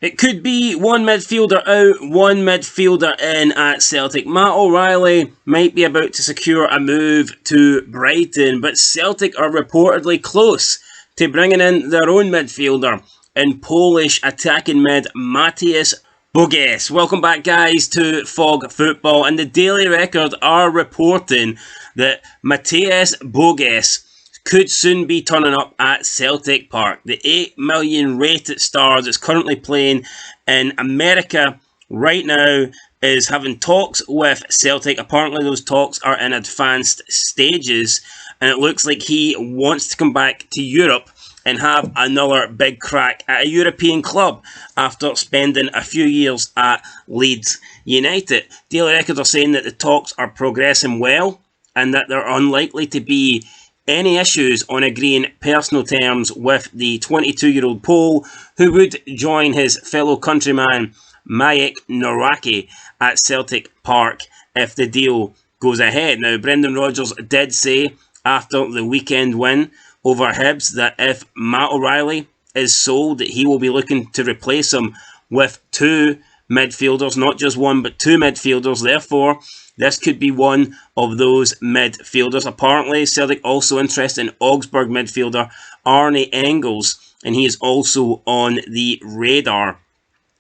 It could be one midfielder out, one midfielder in at Celtic. Matt O'Riley might be about to secure a move to Brighton, but Celtic are reportedly close to bringing in their own midfielder in Polish attacking mid Mateusz Bogusz. Welcome back, guys, to Fog Football, and the Daily Record are reporting that Mateusz Bogusz could soon be turning up at Celtic Park. The 8 million rated star that's currently playing in America right now is having talks with Celtic. Apparently those talks are in advanced stages, and it looks like he wants to come back to Europe and have another big crack at a European club after spending a few years at Leeds United. Daily Record are saying that the talks are progressing well and that they're unlikely to be any issues on agreeing personal terms with the 22-year-old Pole, who would join his fellow countryman Maciej Noraki at Celtic Park if the deal goes ahead. Now, Brendan Rodgers did say after the weekend win over Hibs that if Matt O'Riley is sold, that he will be looking to replace him with two midfielders, not just one but two midfielders. Therefore, this could be one of those midfielders. Apparently, Celtic also interested in Augsburg midfielder Arne Engels, and he is also on the radar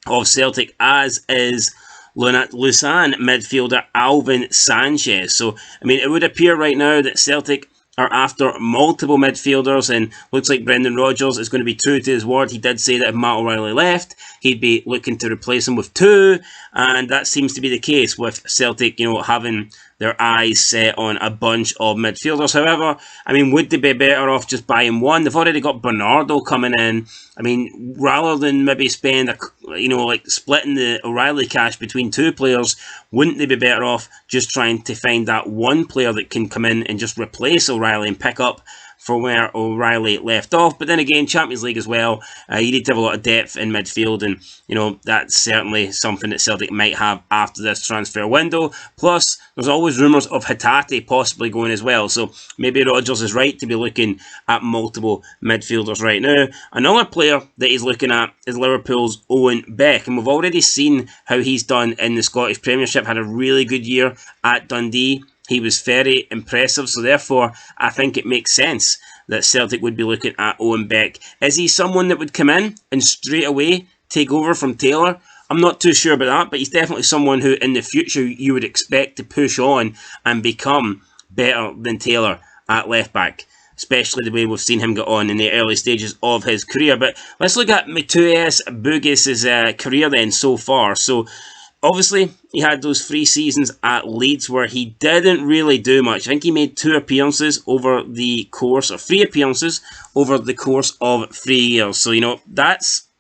of Celtic, as is Lausanne midfielder Alvin Sanchez. So, I mean, it would appear right now that Celtic are after multiple midfielders, and looks like Brendan Rodgers is going to be true to his word. He did say that if Matt O'Riley left, he'd be looking to replace him with two, and that seems to be the case with Celtic, having their eyes set on a bunch of midfielders. However, I mean, would they be better off just buying one? They've already got Bernardo coming in. I mean, rather than maybe spend, like splitting the O'Riley cash between two players, wouldn't they be better off just trying to find that one player that can come in and just replace O'Riley and pick up for where O'Riley left off? But then again, Champions League as well, you need to have a lot of depth in midfield, and that's certainly something that Celtic might have after this transfer window. Plus, there's always rumours of Hatate possibly going as well, so maybe Rodgers is right to be looking at multiple midfielders right now. Another player that he's looking at is Liverpool's Owen Beck, and we've already seen how he's done in the Scottish Premiership. Had a really good year at Dundee. He was very impressive, so therefore I think it makes sense that Celtic would be looking at Owen Beck. Is he someone that would come in and straight away take over from Taylor? I'm not too sure about that, but he's definitely someone who in the future you would expect to push on and become better than Taylor at left back, especially the way we've seen him get on in the early stages of his career. But let's look at Mateusz Bogusz's career then so far. So obviously, he had those 3 seasons at Leeds where he didn't really do much. I think he made 2 appearances over the course, or 3 appearances over the course of 3 years. So,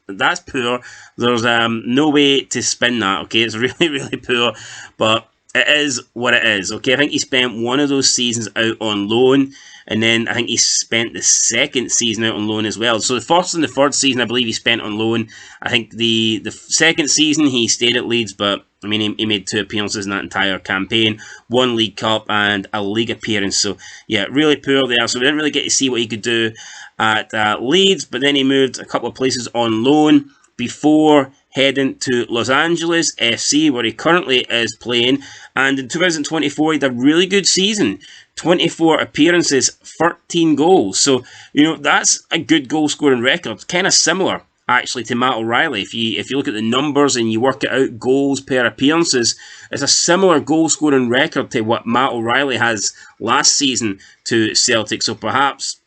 that's poor. There's no way to spin that, okay? It's really, really poor, but it is what it is, okay? I think he spent one of those seasons out on loan, and then I think he spent the second season out on loan as well. So the first and the third season, I believe he spent on loan. I think the second season he stayed at Leeds, but I mean he made 2 appearances in that entire campaign, 1 League Cup and a league appearance. So yeah, really poor there. So we didn't really get to see what he could do at Leeds, but then he moved a couple of places on loan before heading to Los Angeles FC, where he currently is playing. And in 2024, he had a really good season. 24 appearances, 13 goals. So, that's a good goal-scoring record. Kind of similar, actually, to Matt O'Riley. If you look at the numbers and you work it out, goals per appearances, it's a similar goal-scoring record to what Matt O'Riley has last season to Celtic. So perhaps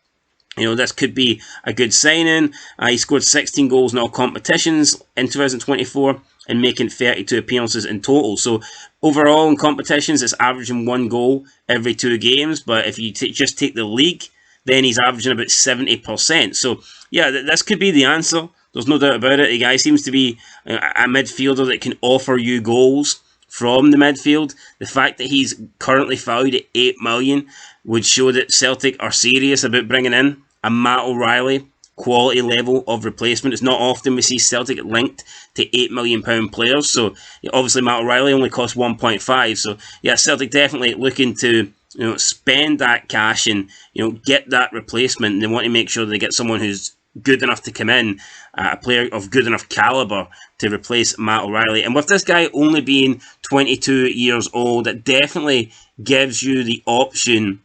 this could be a good signing. He scored 16 goals in all competitions in 2024 and making 32 appearances in total. So overall in competitions, it's averaging 1 goal every 2 games. But if you just take the league, then he's averaging about 70%. So yeah, this could be the answer. There's no doubt about it. The guy seems to be a midfielder that can offer you goals from the midfield. The fact that he's currently valued at 8 million would show that Celtic are serious about bringing in a Matt O'Riley quality level of replacement. It's not often we see Celtic linked to £8 million players. So obviously Matt O'Riley only costs 1.5. So yeah, Celtic definitely looking to spend that cash and get that replacement. They want to make sure they get someone who's good enough to come in, a player of good enough calibre to replace Matt O'Reilly. And with this guy only being 22 years old, it definitely gives you the option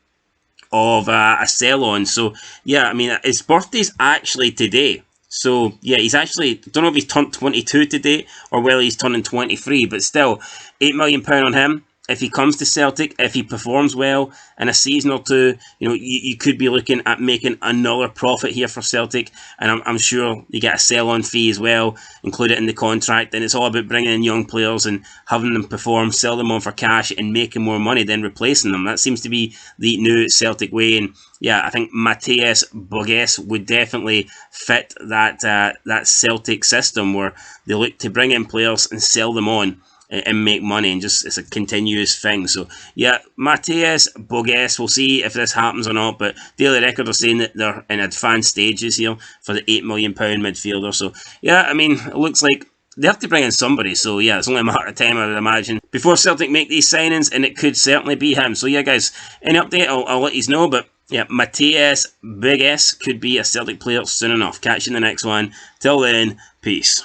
of a sell-on. So, yeah, I mean, his birthday's actually today. So, yeah, he's actually, don't know if he's turned 22 today or whether he's turning 23, but still, £8 million on him. If he comes to Celtic, if he performs well in a season or two, you know, you could be looking at making another profit here for Celtic. And I'm sure you get a sell-on fee as well, include it in the contract. And it's all about bringing in young players and having them perform, sell them on for cash and making more money than replacing them. That seems to be the new Celtic way. And yeah, I think Mateusz Bogusz would definitely fit that Celtic system where they look to bring in players and sell them on and make money, and just it's a continuous thing. So yeah, Mateusz Bogusz, we'll see if this happens or not, but Daily Record are saying that they're in advanced stages here for the £8 million midfielder. So yeah, I mean, it looks like they have to bring in somebody, so yeah, it's only a matter of time, I would imagine, before Celtic make these signings, and it could certainly be him. So yeah, guys, any update, I'll let you know, but yeah, Mateusz Bogusz could be a Celtic player soon enough. Catch you in the next one. Till then, peace.